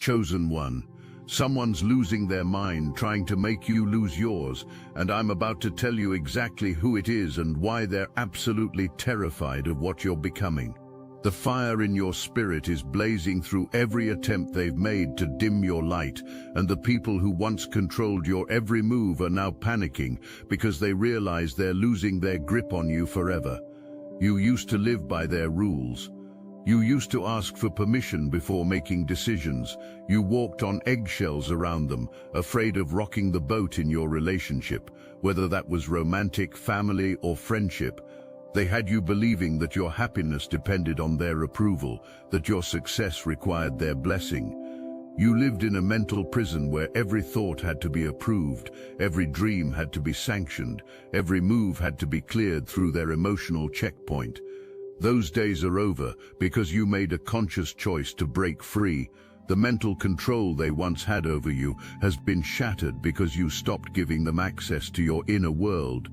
chosen one. Someone's losing their mind, trying to make you lose yours, and I'm about to tell you exactly who it is and why they're absolutely terrified of what you're becoming. The fire in your spirit is blazing through every attempt they've made to dim your light, and the people who once controlled your every move are now panicking because they realize they're losing their grip on you forever. You used to live by their rules. You used to ask for permission before making decisions. You walked on eggshells around them, afraid of rocking the boat in your relationship, whether that was romantic, family, or friendship. They had you believing that your happiness depended on their approval, that your success required their blessing. You lived in a mental prison where every thought had to be approved, every dream had to be sanctioned, every move had to be cleared through their emotional checkpoint. Those days are over because you made a conscious choice to break free. The mental control they once had over you has been shattered because you stopped giving them access to your inner world.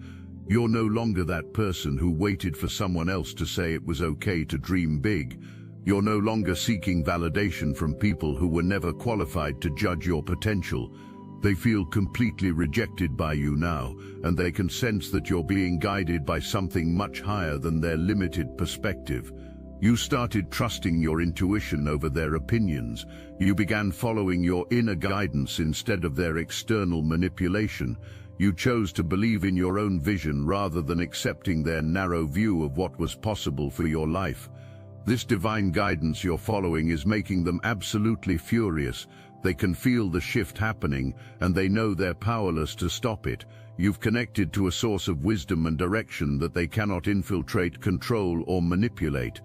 You're no longer that person who waited for someone else to say it was okay to dream big. You're no longer seeking validation from people who were never qualified to judge your potential. They feel completely rejected by you now, and they can sense that you're being guided by something much higher than their limited perspective. You started trusting your intuition over their opinions. You began following your inner guidance instead of their external manipulation. You chose to believe in your own vision rather than accepting their narrow view of what was possible for your life. This divine guidance you're following is making them absolutely furious. They can feel the shift happening, and they know they're powerless to stop it. You've connected to a source of wisdom and direction that they cannot infiltrate, control, or manipulate.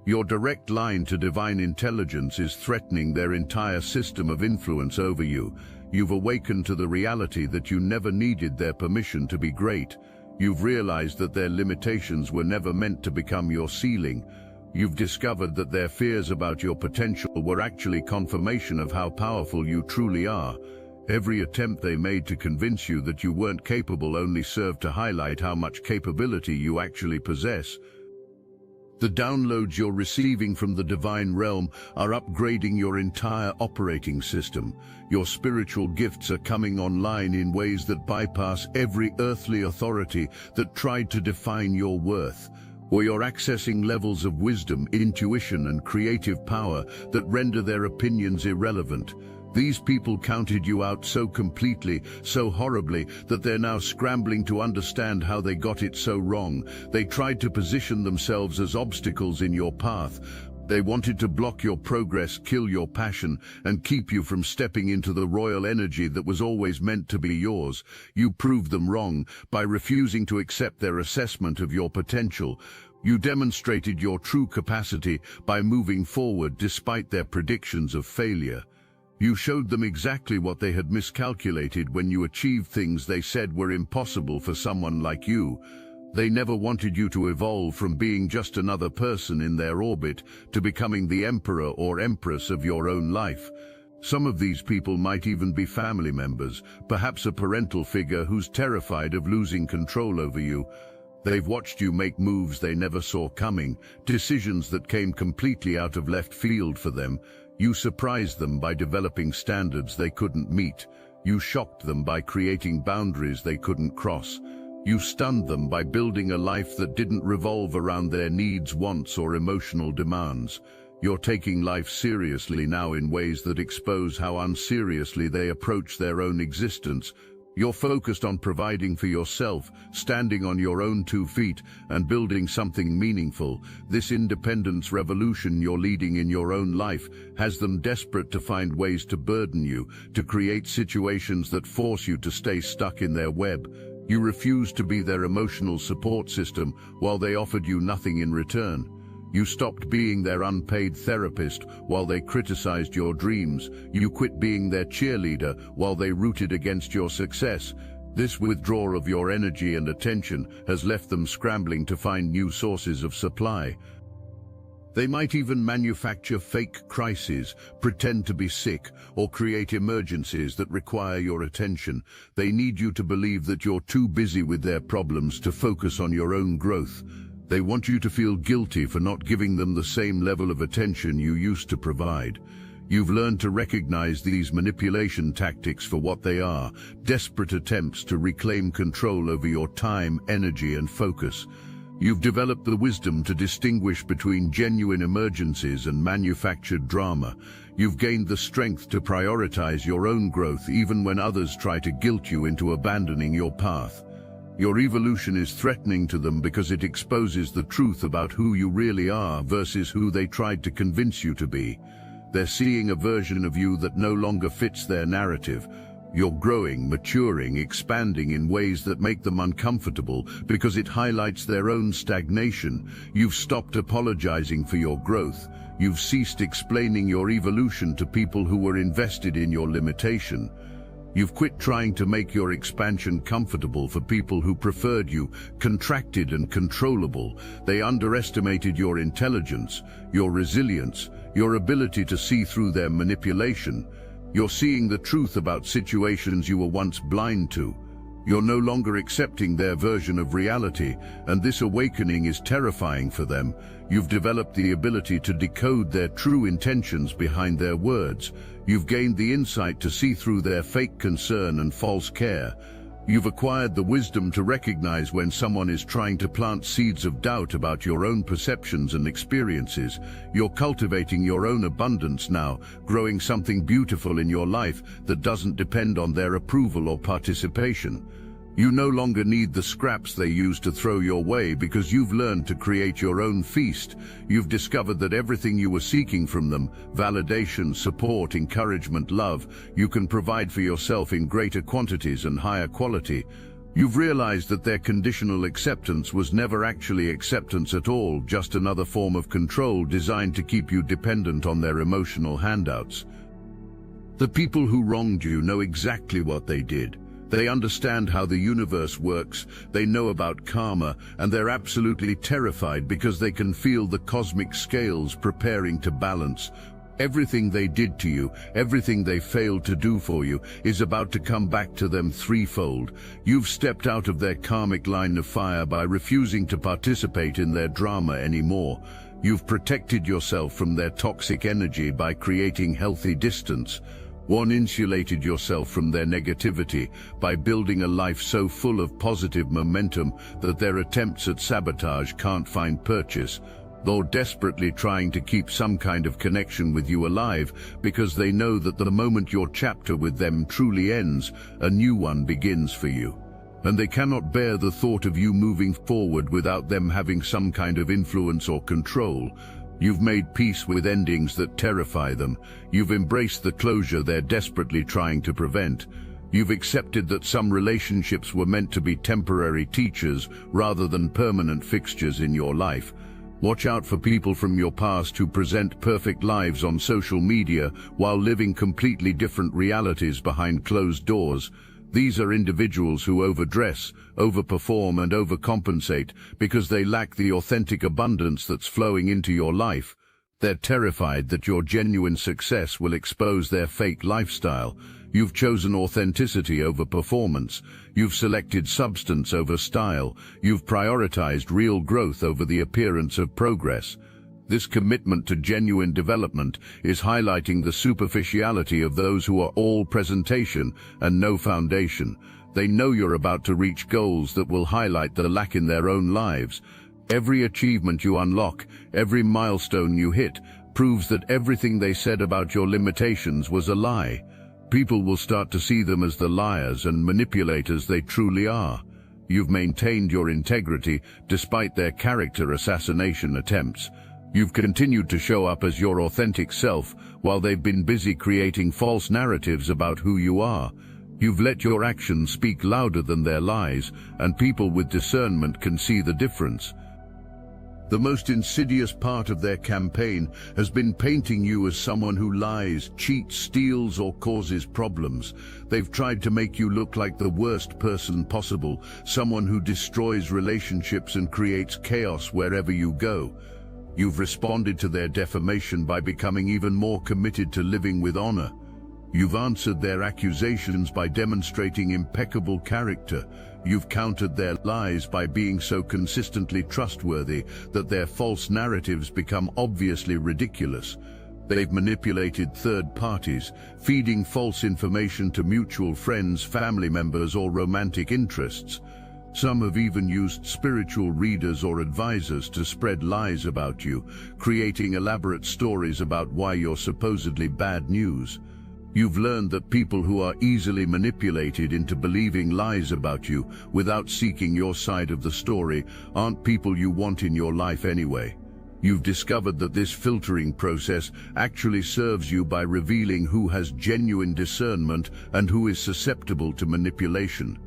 Your direct line to divine intelligence is threatening their entire system of influence over you. You've awakened to the reality that you never needed their permission to be great. You've realized that their limitations were never meant to become your ceiling. You've discovered that their fears about your potential were actually confirmation of how powerful you truly are. Every attempt they made to convince you that you weren't capable only served to highlight how much capability you actually possess. The downloads you're receiving from the divine realm are upgrading your entire operating system. Your spiritual gifts are coming online in ways that bypass every earthly authority that tried to define your worth. Or you're accessing levels of wisdom, intuition, and creative power that render their opinions irrelevant. These people counted you out so completely, so horribly, that they're now scrambling to understand how they got it so wrong. They tried to position themselves as obstacles in your path. They wanted to block your progress, kill your passion, and keep you from stepping into the royal energy that was always meant to be yours. You proved them wrong by refusing to accept their assessment of your potential. You demonstrated your true capacity by moving forward despite their predictions of failure. You showed them exactly what they had miscalculated when you achieved things they said were impossible for someone like you. They never wanted you to evolve from being just another person in their orbit to becoming the emperor or empress of your own life. Some of these people might even be family members, perhaps a parental figure who's terrified of losing control over you. They've watched you make moves they never saw coming, decisions that came completely out of left field for them. You surprised them by developing standards they couldn't meet. You shocked them by creating boundaries they couldn't cross. You stunned them by building a life that didn't revolve around their needs, wants, or emotional demands. You're taking life seriously now in ways that expose how unseriously they approach their own existence. You're focused on providing for yourself, standing on your own 2 feet, and building something meaningful. This independence revolution you're leading in your own life has them desperate to find ways to burden you, to create situations that force you to stay stuck in their web. You refused to be their emotional support system while they offered you nothing in return. You stopped being their unpaid therapist while they criticized your dreams. You quit being their cheerleader while they rooted against your success. This withdrawal of your energy and attention has left them scrambling to find new sources of supply. They might even manufacture fake crises, pretend to be sick, or create emergencies that require your attention. They need you to believe that you're too busy with their problems to focus on your own growth. They want you to feel guilty for not giving them the same level of attention you used to provide. You've learned to recognize these manipulation tactics for what they are, desperate attempts to reclaim control over your time, energy, and focus. You've developed the wisdom to distinguish between genuine emergencies and manufactured drama. You've gained the strength to prioritize your own growth even when others try to guilt you into abandoning your path. Your evolution is threatening to them because it exposes the truth about who you really are versus who they tried to convince you to be. They're seeing a version of you that no longer fits their narrative. You're growing, maturing, expanding in ways that make them uncomfortable because it highlights their own stagnation. You've stopped apologizing for your growth. You've ceased explaining your evolution to people who were invested in your limitation. You've quit trying to make your expansion comfortable for people who preferred you contracted and controllable. They underestimated your intelligence, your resilience, your ability to see through their manipulation. You're seeing the truth about situations you were once blind to. You're no longer accepting their version of reality, and this awakening is terrifying for them. You've developed the ability to decode their true intentions behind their words. You've gained the insight to see through their fake concern and false care. You've acquired the wisdom to recognize when someone is trying to plant seeds of doubt about your own perceptions and experiences. You're cultivating your own abundance now, growing something beautiful in your life that doesn't depend on their approval or participation. You no longer need the scraps they use to throw your way because you've learned to create your own feast. You've discovered that everything you were seeking from them, validation, support, encouragement, love, you can provide for yourself in greater quantities and higher quality. You've realized that their conditional acceptance was never actually acceptance at all, just another form of control designed to keep you dependent on their emotional handouts. The people who wronged you know exactly what they did. They understand how the universe works, they know about karma, and they're absolutely terrified because they can feel the cosmic scales preparing to balance. Everything they did to you, everything they failed to do for you, is about to come back to them threefold. You've stepped out of their karmic line of fire by refusing to participate in their drama anymore. You've protected yourself from their toxic energy by creating healthy distance. One, insulated yourself from their negativity by building a life so full of positive momentum that their attempts at sabotage can't find purchase. They're desperately trying to keep some kind of connection with you alive because they know that the moment your chapter with them truly ends, a new one begins for you. And they cannot bear the thought of you moving forward without them having some kind of influence or control. You've made peace with endings that terrify them. You've embraced the closure they're desperately trying to prevent. You've accepted that some relationships were meant to be temporary teachers rather than permanent fixtures in your life. Watch out for people from your past who present perfect lives on social media while living completely different realities behind closed doors. These are individuals who overdress, overperform, and overcompensate because they lack the authentic abundance that's flowing into your life. They're terrified that your genuine success will expose their fake lifestyle. You've chosen authenticity over performance. You've selected substance over style. You've prioritized real growth over the appearance of progress. This commitment to genuine development is highlighting the superficiality of those who are all presentation and no foundation. They know you're about to reach goals that will highlight the lack in their own lives. Every achievement you unlock, every milestone you hit, proves that everything they said about your limitations was a lie. People will start to see them as the liars and manipulators they truly are. You've maintained your integrity despite their character assassination attempts. You've continued to show up as your authentic self while they've been busy creating false narratives about who you are. You've let your actions speak louder than their lies, and people with discernment can see the difference. The most insidious part of their campaign has been painting you as someone who lies, cheats, steals, or causes problems. They've tried to make you look like the worst person possible, someone who destroys relationships and creates chaos wherever you go. You've responded to their defamation by becoming even more committed to living with honor. You've answered their accusations by demonstrating impeccable character. You've countered their lies by being so consistently trustworthy that their false narratives become obviously ridiculous. They've manipulated third parties, feeding false information to mutual friends, family members, or romantic interests. Some have even used spiritual readers or advisors to spread lies about you, creating elaborate stories about why you're supposedly bad news. You've learned that people who are easily manipulated into believing lies about you without seeking your side of the story aren't people you want in your life anyway. You've discovered that this filtering process actually serves you by revealing who has genuine discernment and who is susceptible to manipulation.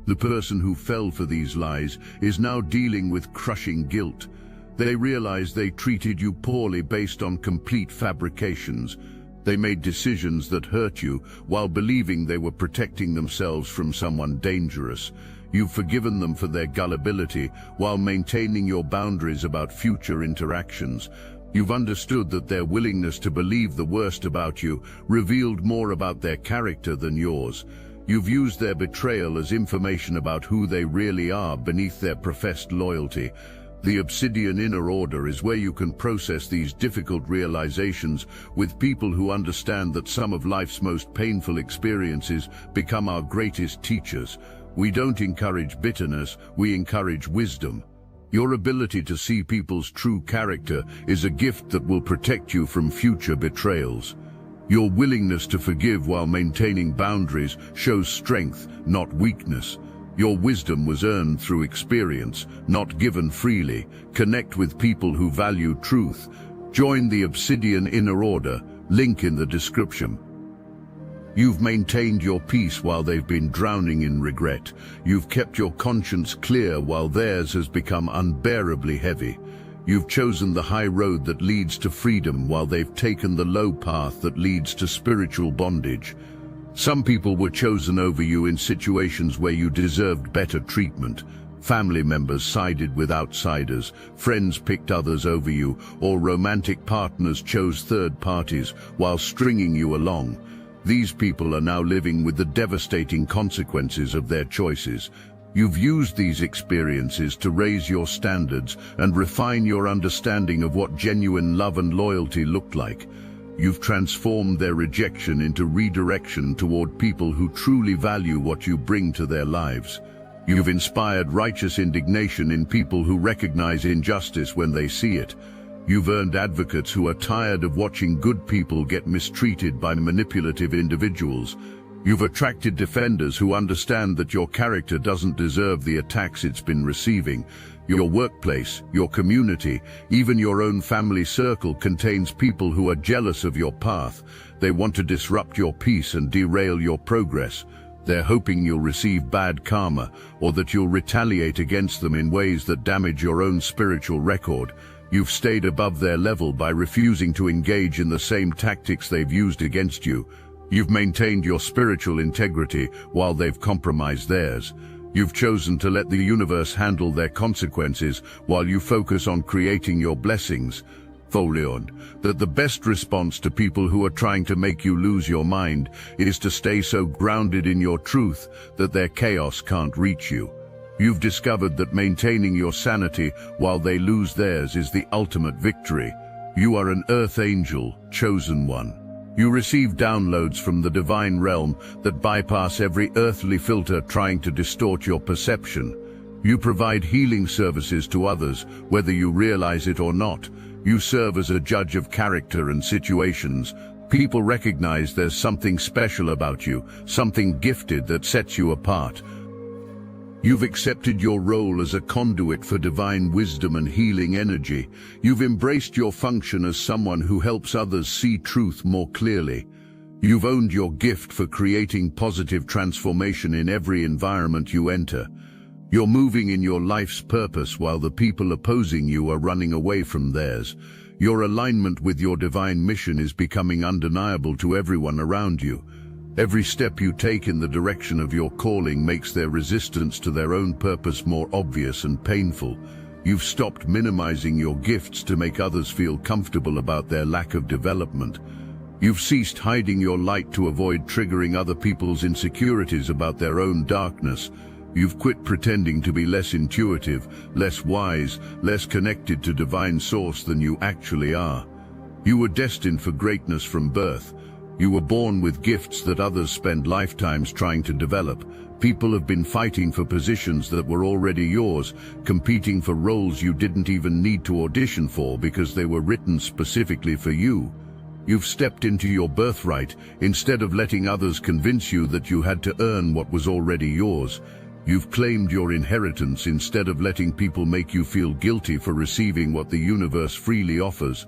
The person who fell for these lies is now dealing with crushing guilt. They realize they treated you poorly based on complete fabrications. They made decisions that hurt you while believing they were protecting themselves from someone dangerous. You've forgiven them for their gullibility while maintaining your boundaries about future interactions. You've understood that their willingness to believe the worst about you revealed more about their character than yours. You've used their betrayal as information about who they really are beneath their professed loyalty. The Obsidian Inner Order is where you can process these difficult realizations with people who understand that some of life's most painful experiences become our greatest teachers. We don't encourage bitterness, we encourage wisdom. Your ability to see people's true character is a gift that will protect you from future betrayals. Your willingness to forgive while maintaining boundaries shows strength, not weakness. Your wisdom was earned through experience, not given freely. Connect with people who value truth. Join the Obsidian Inner Order, link in the description. You've maintained your peace while they've been drowning in regret. You've kept your conscience clear while theirs has become unbearably heavy. You've chosen the high road that leads to freedom while they've taken the low path that leads to spiritual bondage. Some people were chosen over you in situations where you deserved better treatment. Family members sided with outsiders, friends picked others over you, or romantic partners chose third parties while stringing you along. These people are now living with the devastating consequences of their choices. You've used these experiences to raise your standards and refine your understanding of what genuine love and loyalty looked like. You've transformed their rejection into redirection toward people who truly value what you bring to their lives. You've inspired righteous indignation in people who recognize injustice when they see it. You've earned advocates who are tired of watching good people get mistreated by manipulative individuals. You've attracted defenders who understand that your character doesn't deserve the attacks it's been receiving. Your workplace, your community, even your own family circle contains people who are jealous of your path. They want to disrupt your peace and derail your progress. They're hoping you'll receive bad karma or that you'll retaliate against them in ways that damage your own spiritual record. You've stayed above their level by refusing to engage in the same tactics they've used against you. You've maintained your spiritual integrity while they've compromised theirs. You've chosen to let the universe handle their consequences while you focus on creating your blessings. Folion, that the best response to people who are trying to make you lose your mind is to stay so grounded in your truth that their chaos can't reach you. You've discovered that maintaining your sanity while they lose theirs is the ultimate victory. You are an earth angel, chosen one. You receive downloads from the divine realm that bypass every earthly filter trying to distort your perception. You provide healing services to others, whether you realize it or not. You serve as a judge of character and situations. People recognize there's something special about you, something gifted that sets you apart. You've accepted your role as a conduit for divine wisdom and healing energy. You've embraced your function as someone who helps others see truth more clearly. You've owned your gift for creating positive transformation in every environment you enter. You're moving in your life's purpose while the people opposing you are running away from theirs. Your alignment with your divine mission is becoming undeniable to everyone around you. Every step you take in the direction of your calling makes their resistance to their own purpose more obvious and painful. You've stopped minimizing your gifts to make others feel comfortable about their lack of development. You've ceased hiding your light to avoid triggering other people's insecurities about their own darkness. You've quit pretending to be less intuitive, less wise, less connected to divine source than you actually are. You were destined for greatness from birth. You were born with gifts that others spend lifetimes trying to develop. People have been fighting for positions that were already yours, competing for roles you didn't even need to audition for because they were written specifically for you. You've stepped into your birthright instead of letting others convince you that you had to earn what was already yours. You've claimed your inheritance instead of letting people make you feel guilty for receiving what the universe freely offers.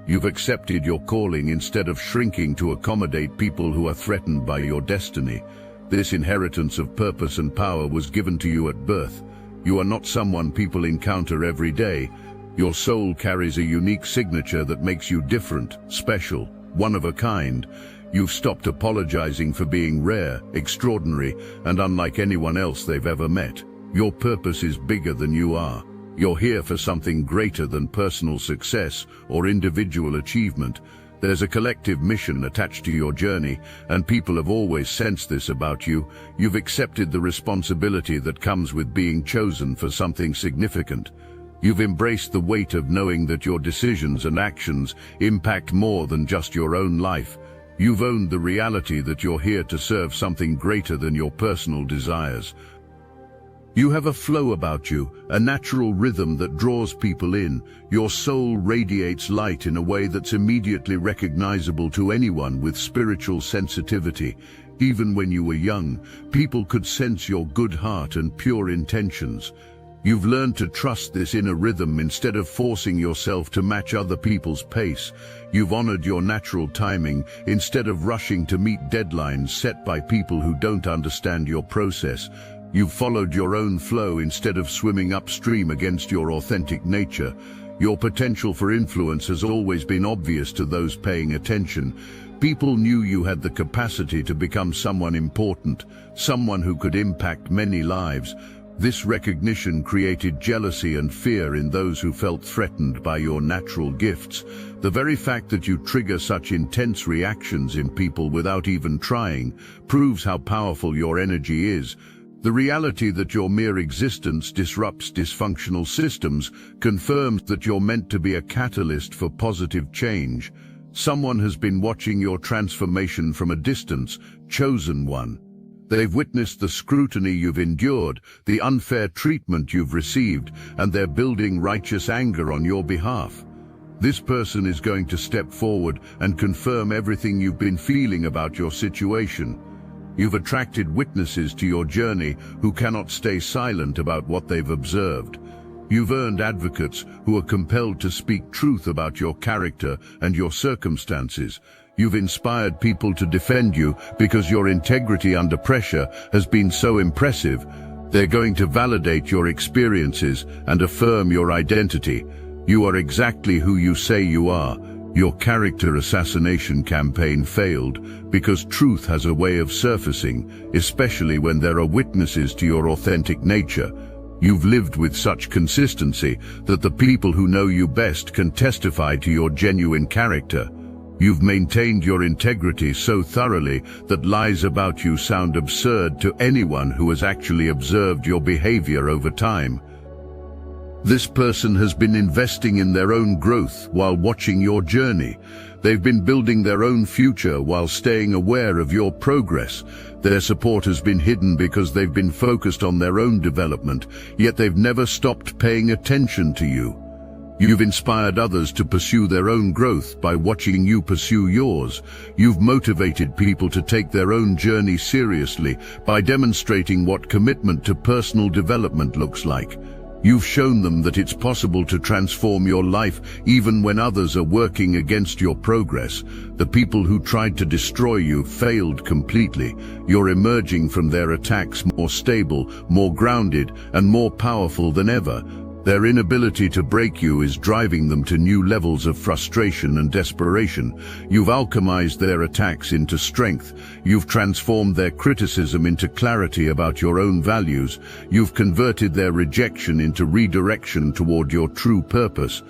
You've accepted your calling instead of shrinking to accommodate people who are threatened by your destiny. This inheritance of purpose and power was given to you at birth. You are not someone people encounter every day. Your soul carries a unique signature that makes you different, special, one of a kind. You've stopped apologizing for being rare, extraordinary, and unlike anyone else they've ever met. Your purpose is bigger than you are. You're here for something greater than personal success or individual achievement. There's a collective mission attached to your journey, and people have always sensed this about you. You've accepted the responsibility that comes with being chosen for something significant. You've embraced the weight of knowing that your decisions and actions impact more than just your own life. You've owned the reality that you're here to serve something greater than your personal desires. You have a flow about you, a natural rhythm that draws people in. Your soul radiates light in a way that's immediately recognizable to anyone with spiritual sensitivity. Even when you were young, people could sense your good heart and pure intentions. You've learned to trust this inner rhythm instead of forcing yourself to match other people's pace. You've honored your natural timing instead of rushing to meet deadlines set by people who don't understand your process. You've followed your own flow instead of swimming upstream against your authentic nature. Your potential for influence has always been obvious to those paying attention. People knew you had the capacity to become someone important, someone who could impact many lives. This recognition created jealousy and fear in those who felt threatened by your natural gifts. The very fact that you trigger such intense reactions in people without even trying proves how powerful your energy is. The reality that your mere existence disrupts dysfunctional systems confirms that you're meant to be a catalyst for positive change. Someone has been watching your transformation from a distance, chosen one. They've witnessed the scrutiny you've endured, the unfair treatment you've received, and they're building righteous anger on your behalf. This person is going to step forward and confirm everything you've been feeling about your situation. You've attracted witnesses to your journey who cannot stay silent about what they've observed. You've earned advocates who are compelled to speak truth about your character and your circumstances. You've inspired people to defend you because your integrity under pressure has been so impressive. They're going to validate your experiences and affirm your identity. You are exactly who you say you are. Your character assassination campaign failed because truth has a way of surfacing, especially when there are witnesses to your authentic nature. You've lived with such consistency that the people who know you best can testify to your genuine character. You've maintained your integrity so thoroughly that lies about you sound absurd to anyone who has actually observed your behavior over time. This person has been investing in their own growth while watching your journey. They've been building their own future while staying aware of your progress. Their support has been hidden because they've been focused on their own development, yet they've never stopped paying attention to you. You've inspired others to pursue their own growth by watching you pursue yours. You've motivated people to take their own journey seriously by demonstrating what commitment to personal development looks like. You've shown them that it's possible to transform your life even when others are working against your progress. The people who tried to destroy you failed completely. You're emerging from their attacks more stable, more grounded, and more powerful than ever. Their inability to break you is driving them to new levels of frustration and desperation. You've alchemized their attacks into strength. You've transformed their criticism into clarity about your own values. You've converted their rejection into redirection toward your true purpose.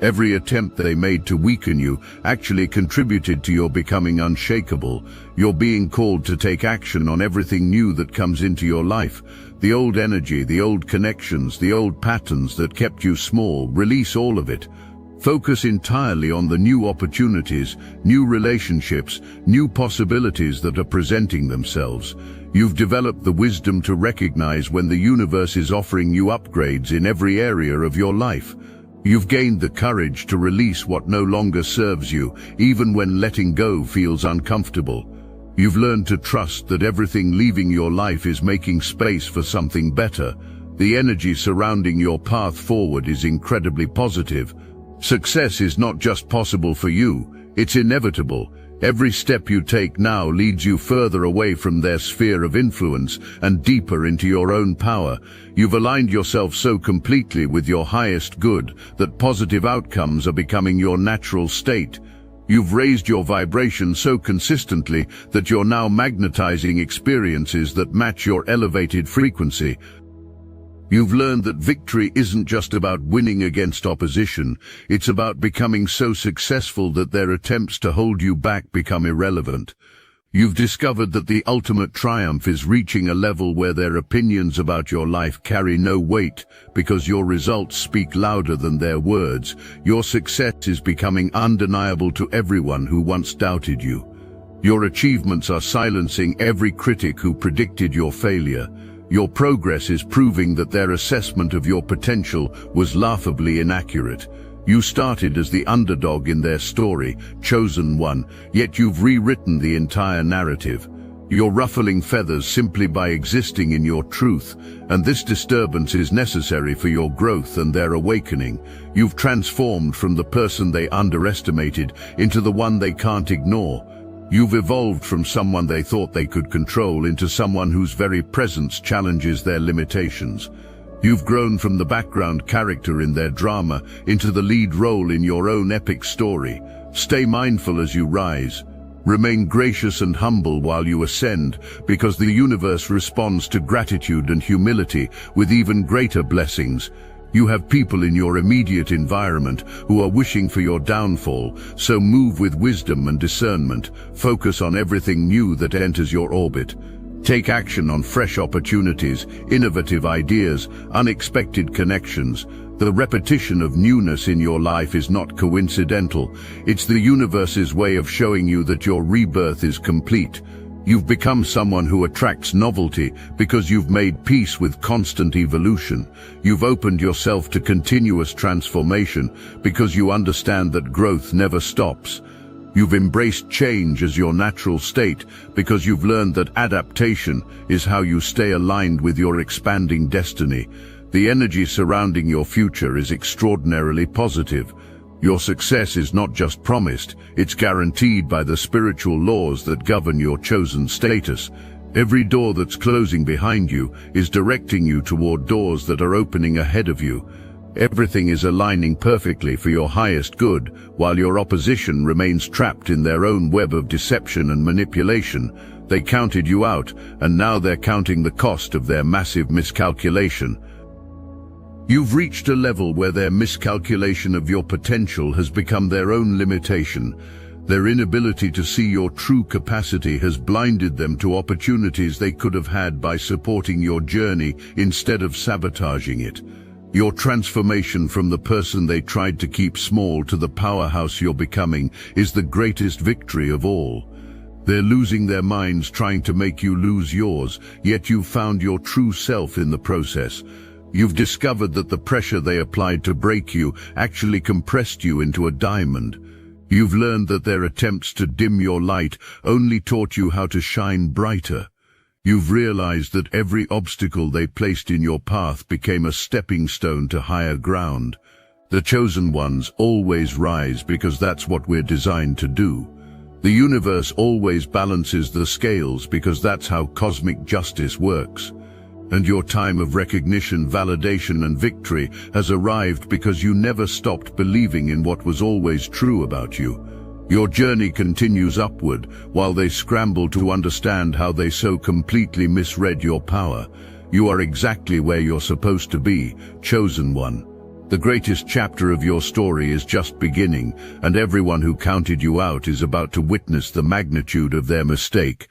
Every attempt they made to weaken you actually contributed to your becoming unshakable. You're being called to take action on everything new that comes into your life. The old energy, the old connections, the old patterns that kept you small, release all of it. Focus entirely on the new opportunities, new relationships, new possibilities that are presenting themselves. You've developed the wisdom to recognize when the universe is offering you upgrades in every area of your life. You've gained the courage to release what no longer serves you, even when letting go feels uncomfortable. You've learned to trust that everything leaving your life is making space for something better. The energy surrounding your path forward is incredibly positive. Success is not just possible for you, it's inevitable. Every step you take now leads you further away from their sphere of influence and deeper into your own power. You've aligned yourself so completely with your highest good that positive outcomes are becoming your natural state. You've raised your vibration so consistently that you're now magnetizing experiences that match your elevated frequency. You've learned that victory isn't just about winning against opposition, it's about becoming so successful that their attempts to hold you back become irrelevant. You've discovered that the ultimate triumph is reaching a level where their opinions about your life carry no weight because your results speak louder than their words. Your success is becoming undeniable to everyone who once doubted you. Your achievements are silencing every critic who predicted your failure. Your progress is proving that their assessment of your potential was laughably inaccurate. You started as the underdog in their story, chosen one, yet you've rewritten the entire narrative. You're ruffling feathers simply by existing in your truth, and this disturbance is necessary for your growth and their awakening. You've transformed from the person they underestimated into the one they can't ignore. You've evolved from someone they thought they could control into someone whose very presence challenges their limitations. You've grown from the background character in their drama into the lead role in your own epic story. Stay mindful as you rise. Remain gracious and humble while you ascend, because the universe responds to gratitude and humility with even greater blessings. You have people in your immediate environment who are wishing for your downfall, so move with wisdom and discernment. Focus on everything new that enters your orbit. Take action on fresh opportunities, innovative ideas, unexpected connections. The repetition of newness in your life is not coincidental. It's the universe's way of showing you that your rebirth is complete. You've become someone who attracts novelty because you've made peace with constant evolution. You've opened yourself to continuous transformation because you understand that growth never stops. You've embraced change as your natural state because you've learned that adaptation is how you stay aligned with your expanding destiny. The energy surrounding your future is extraordinarily positive. Your success is not just promised, it's guaranteed by the spiritual laws that govern your chosen status. Every door that's closing behind you is directing you toward doors that are opening ahead of you. Everything is aligning perfectly for your highest good, while your opposition remains trapped in their own web of deception and manipulation. They counted you out, and now they're counting the cost of their massive miscalculation. You've reached a level where their miscalculation of your potential has become their own limitation. Their inability to see your true capacity has blinded them to opportunities they could have had by supporting your journey instead of sabotaging it. Your transformation from the person they tried to keep small to the powerhouse you're becoming is the greatest victory of all. They're losing their minds trying to make you lose yours, yet you've found your true self in the process. You've discovered that the pressure they applied to break you actually compressed you into a diamond. You've learned that their attempts to dim your light only taught you how to shine brighter. You've realized that every obstacle they placed in your path became a stepping stone to higher ground. The chosen ones always rise because that's what we're designed to do. The universe always balances the scales because that's how cosmic justice works. And your time of recognition, validation, and victory has arrived because you never stopped believing in what was always true about you. Your journey continues upward while they scramble to understand how they so completely misread your power. You are exactly where you're supposed to be, chosen one. The greatest chapter of your story is just beginning, and everyone who counted you out is about to witness the magnitude of their mistake.